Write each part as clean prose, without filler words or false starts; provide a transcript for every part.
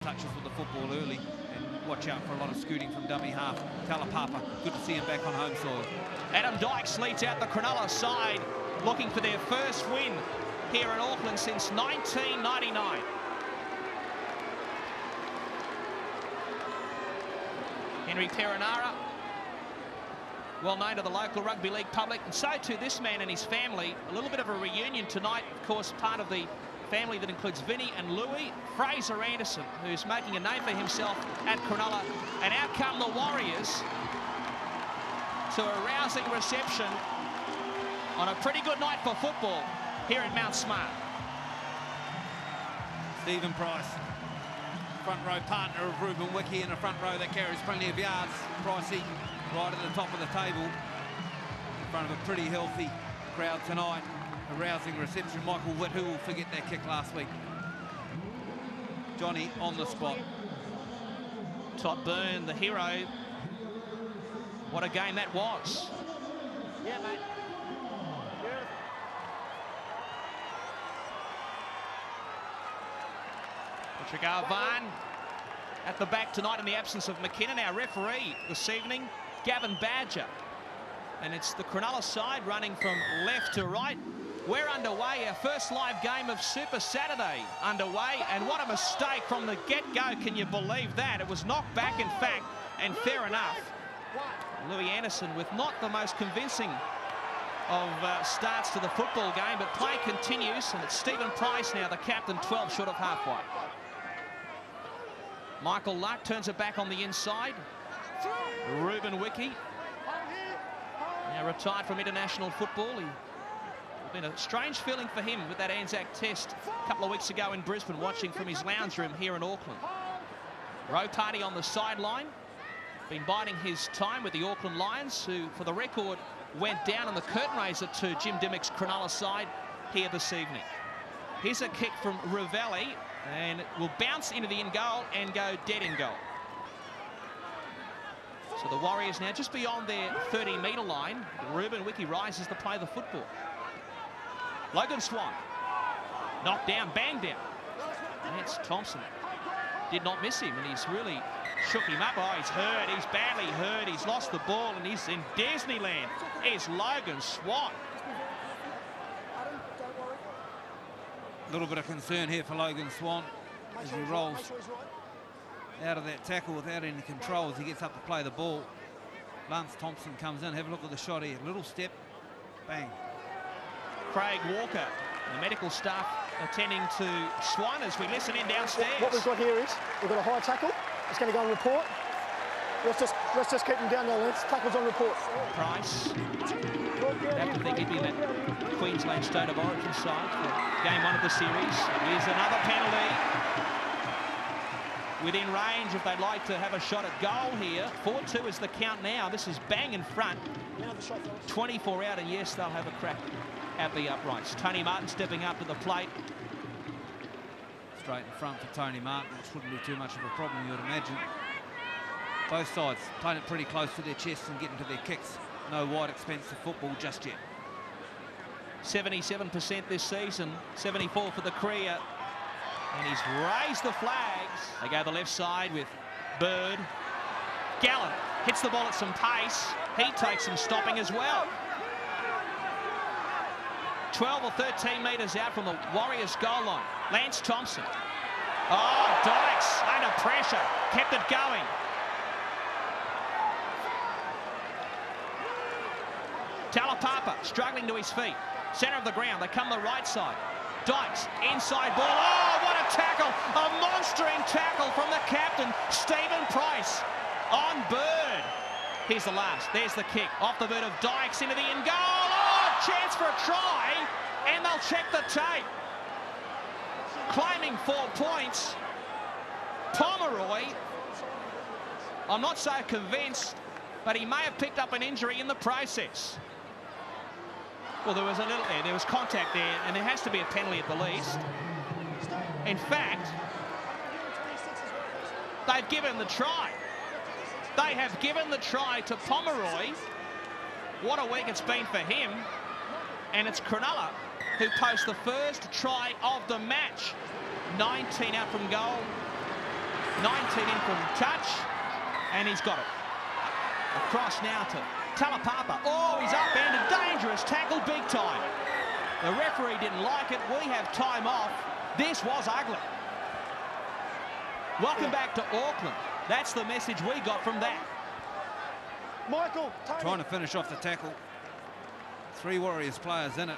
touches with the football early, and watch out for a lot of scooting from dummy half. Talapapa, good to see him back on home soil. Adam Dykes leads out the Cronulla side, looking for their first win here in Auckland since 1999. Henry Perenara, well known to the local rugby league public, and so too this man and his family. A little bit of a reunion tonight, of course, part of the family that includes Vinny and Louis. Fraser Anderson, who's making a name for himself at Cronulla, and out come the Warriors to a rousing reception on a pretty good night for football here at Mount Smart. Stephen Price, front row partner of Ruben Wiki in a front row that carries plenty of yards. Pricey right at the top of the table in front of a pretty healthy crowd tonight. A rousing reception. Michael Witt, who will forget that kick last week. Johnny on the spot. Todd Byrne, the hero. What a game that was. Yeah, mate. Vaughan at the back tonight in the absence of McKinnon. Our referee this evening, Gavin Badger. And it's the Cronulla side running from left to right. We're underway, our first live game of Super Saturday underway, and what a mistake from the get-go. Can you believe that? It was knocked back, in fact, and fair enough. Louis Anderson with not the most convincing of starts to the football game, but play continues, and it's Stephen Price now, the captain, 12 short of halfway. Michael Luck turns it back on the inside. Ruben Wiki, now retired from international football. It's been a strange feeling for him with that Anzac test a couple of weeks ago in Brisbane, watching from his lounge room here in Auckland. Rotati on the sideline, been biding his time with the Auckland Lions, who, for the record, went down on the curtain raiser to Jim Dimmick's Cronulla side here this evening. Here's a kick from Ravelli, and it will bounce into the in goal and go dead in goal. So the Warriors now just beyond their 30-metre line. Ruben Wiki rises to play the football. Logan Swan, knocked down, banged down. Lance Thompson did not miss him, and he's really shook him up. Oh, he's hurt, he's badly hurt, he's lost the ball, and he's in Disneyland. Is Logan Swan. A little bit of concern here for Logan Swan as he rolls out of that tackle without any control as he gets up to play the ball. Lance Thompson comes in. Have a look at the shot here. Little step, bang. Craig Walker, the medical staff attending to Swan as we listen in downstairs. What we've got here is we've got a high tackle. It's going to go on report. Let's just keep him down there, Lance. Tackle's on report. Price. You'd have to think he'd be in that Queensland State of Origin side for game one of the series. Here's another penalty. Within range if they'd like to have a shot at goal here. 4-2 is the count now. This is bang in front. 24 out, and yes, they'll have a crack at the uprights. Tony Martin stepping up to the plate. Straight in front for Tony Martin, which wouldn't be too much of a problem, you would imagine. Both sides playing it pretty close to their chests and getting to their kicks. No wide expensive football just yet. 77% this season, 74 for the Korea. And he's raised the flags. They go the left side with Bird. Gallant hits the ball at some pace. He takes some stopping as well. 12 or 13 metres out from the Warriors goal line. Lance Thompson. Oh, Dykes under pressure. Kept it going. Talapapa struggling to his feet. Centre of the ground. They come the right side. Dykes, inside ball. Oh, what a tackle. A monstering tackle from the captain, Stephen Price, on Bird. Here's the last. There's the kick. Off the boot of Dykes into the in goal. Oh, chance for a try. And they'll check the tape. Claiming 4 points. Pomeroy. I'm not so convinced, but he may have picked up an injury in the process. Well, there was a little there was contact there, and there has to be a penalty at the least. In fact, they've given the try. They have given the try to Pomeroy. What a week it's been for him. And it's Cronulla who post the first try of the match. 19 out from goal. 19 in from touch, and he's got it. Across now to Talapapa. Oh, he's upended. Dangerous tackle, big time. The referee didn't like it. We have time off. This was ugly. Welcome back to Auckland. That's the message we got from that. Michael, Tony. Trying to finish off the tackle. 3 Warriors players in it.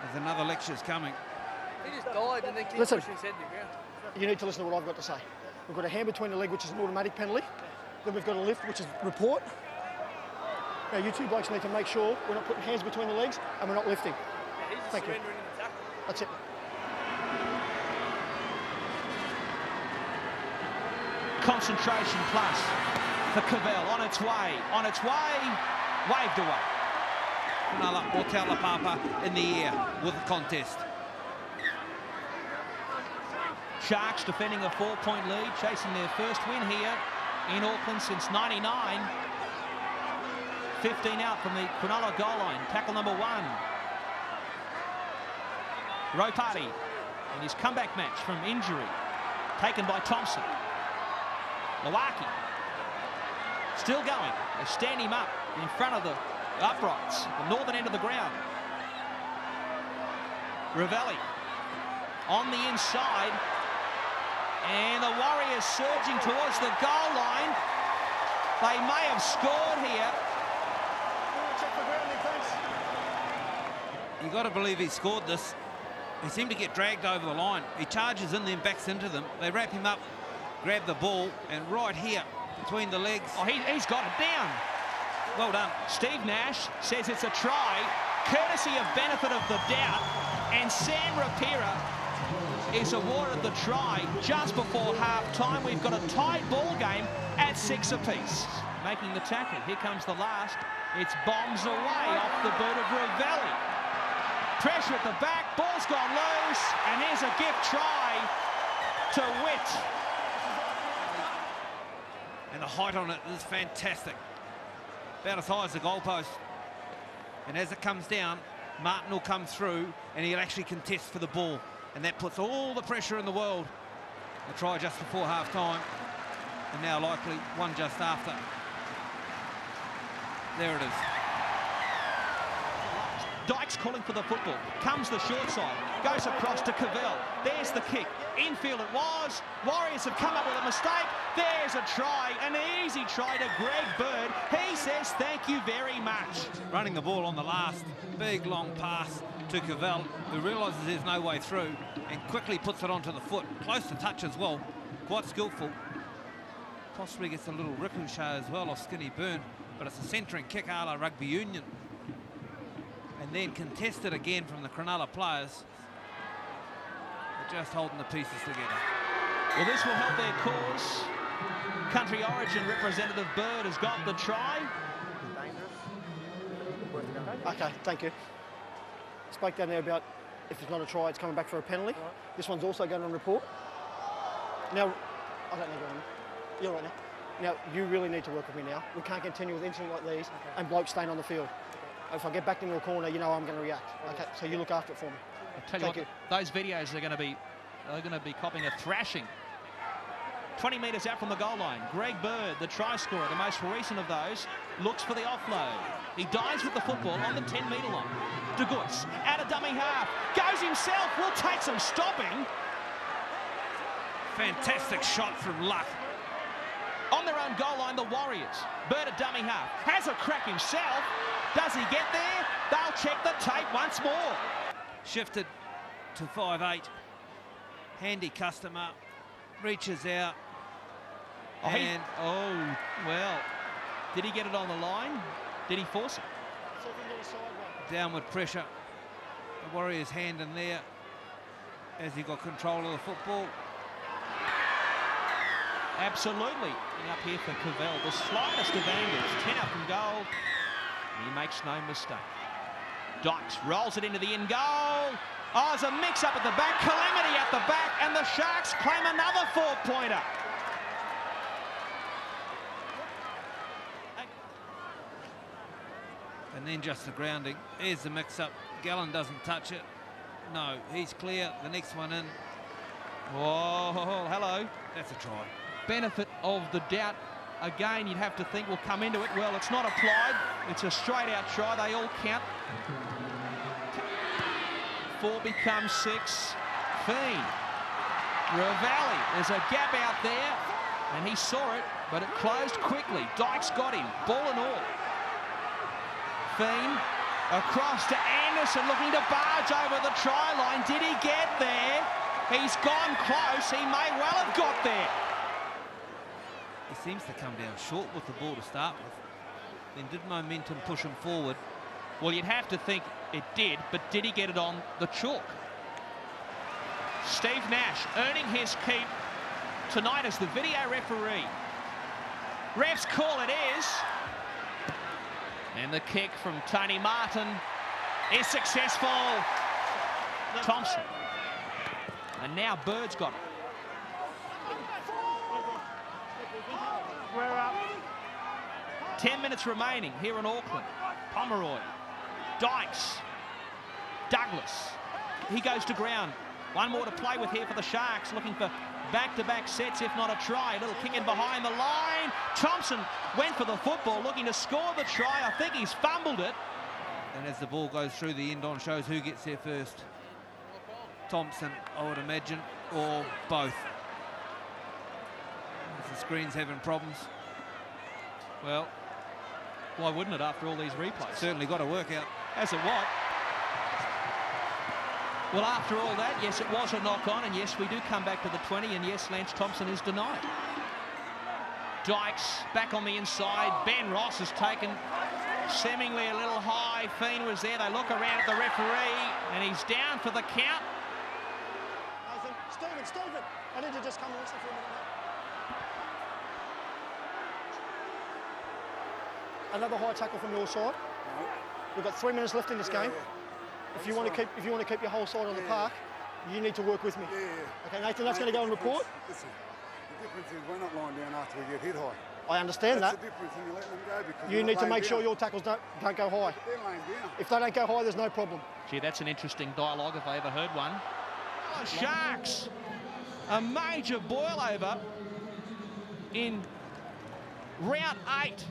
There's another lecture's coming. He just died and then kept Listen. pushing his head to the ground. You need to listen to what I've got to say. We've got a hand between the leg, which is an automatic penalty. Then we've got a lift, which is report. Now, you two blokes need to make sure we're not putting hands between the legs and we're not lifting. Yeah, he's just Thank you. surrendering the tackle. That's it. Concentration plus for Cavell. On its way, waved away. Cronulla or Talapapa in the air with the contest. Sharks defending a 4-point lead, chasing their first win here in Auckland since '99. 15 out from the Cronulla goal line. Tackle number 1. Ropati in his comeback match from injury, taken by Thompson. Lawaki still going. They stand him up in front of the uprights, the northern end of the ground. Ravelli on the inside, and the Warriors surging towards the goal line. They may have scored here. Check the grounding, thanks. You got to believe he scored this. He seemed to get dragged over the line. He charges in, then backs into them. They wrap him up, grab the ball, and right here between the legs. Oh, he's got it down. Well done. Steve Nash says it's a try, courtesy of benefit of the doubt, and Sam Rapira is awarded the try just before half-time. We've got a tied ball game at 6 apiece. Making the tackle. Here comes the last. It's bombs away off the boot of Ravelli. Pressure at the back, ball's gone loose, and here's a gift try to Witt. And the height on it is fantastic. About as high as the goalpost. And as it comes down, Martin will come through and he'll actually contest for the ball. And that puts all the pressure in the world. A try just before half-time. And now likely one just after. There it is. Dykes calling for the football. Comes the short side. Goes across to Cavell. There's the kick. Infield it was. Warriors have come up with a mistake. There's a try. An easy try to Greg Bird. He says thank you very much. Running the ball on the last. Big long pass to Cavell, who realises there's no way through and quickly puts it onto the foot. Close to touch as well. Quite skillful. Possibly gets a little ricochet as well off Skinny Byrne. But it's a centering kick a la Rugby Union. And then contested again from the Cronulla players. They're just holding the pieces together. Well, this will help their cause. Country Origin representative Bird has got the try. Okay, thank you. Spoke down there about if it's not a try, it's coming back for a penalty. Right. This one's also going on report. Now, I don't know, you're right now. Now, you really need to work with me now. We can't continue with incidents like these and blokes staying on the field. If I get backed into a corner, you know I'm going to react. Okay, so you look after it for me. I'll tell you what, those videos are going to be copping a thrashing. 20 metres out from the goal line. Greg Bird, the try scorer, the most recent of those, looks for the offload. He dives with the football on the 10-metre line. De Goes out of dummy half. Goes himself. Will take some stopping. Fantastic shot from Luck. On their own goal line, the Warriors. Bird at dummy half. Has a crack himself. Does he get there? They'll check the tape once more. Shifted to 5'8". Handy customer. Reaches out. Oh, well. Did he get it on the line? Did he force it? Downward pressure. The Warriors' hand in there as he got control of the football. Absolutely. And up here for Cavell, the slightest of angles. 10 up from goal. He makes no mistake. Dykes rolls it into the in goal. Oh, there's a mix-up at the back. Calamity at the back, and the Sharks claim another 4-pointer. And then just the grounding. Here's the mix-up. Gallen doesn't touch it. No, he's clear. The next one in. Whoa, hello. That's a try. Benefit of the doubt. Again, you'd have to think will come into it. Well, it's not applied. It's a straight-out try. They all count. 4 becomes 6. Fiend. Ravelli. There's a gap out there, and he saw it, but it closed quickly. Dykes got him, ball and all. Fiend across to Anderson, looking to barge over the try line. Did he get there? He's gone close. He may well have got there. He seems to come down short with the ball to start with. Then did momentum push him forward? Well, you'd have to think it did, but did he get it on the chalk? Steve Nash earning his keep tonight as the video referee. Refs call it is. And the kick from Tony Martin is successful. Thompson. And now Bird's got it. We're up. 10 minutes remaining here in Auckland. Pomeroy. Dykes. Douglas. He goes to ground. One more to play with here for the Sharks, looking for back-to-back sets, if not a try. A little kick in behind the line. Thompson went for the football, looking to score the try. I think he's fumbled it. And as the ball goes through, the end on shows who gets there first. Thompson, I would imagine, or both. The screen's having problems. Well, why wouldn't it after all these replays? Certainly got to work out. As it what? Well, after all that, yes, it was a knock-on, and yes, we do come back to the 20, and yes, Lance Thompson is denied. Dykes back on the inside. Ben Ross has taken seemingly a little high. Fiend was there. They look around at the referee, and he's down for the count. Stephen, I need to just come and listen for a minute. Another high tackle from your side. We've got 3 minutes left in this game. If you want to keep your whole side on the park, you need to work with me. Okay, Nathan, that's going to go and report. Listen, the difference is we're not lying down after we get hit high. I understand That's that. the difference, and you let them go because You need to make sure your tackles don't go high. They're laying down. If they don't go high, there's no problem. Gee, that's an interesting dialogue if I ever heard one. Oh, Sharks! A major boil over in round 8.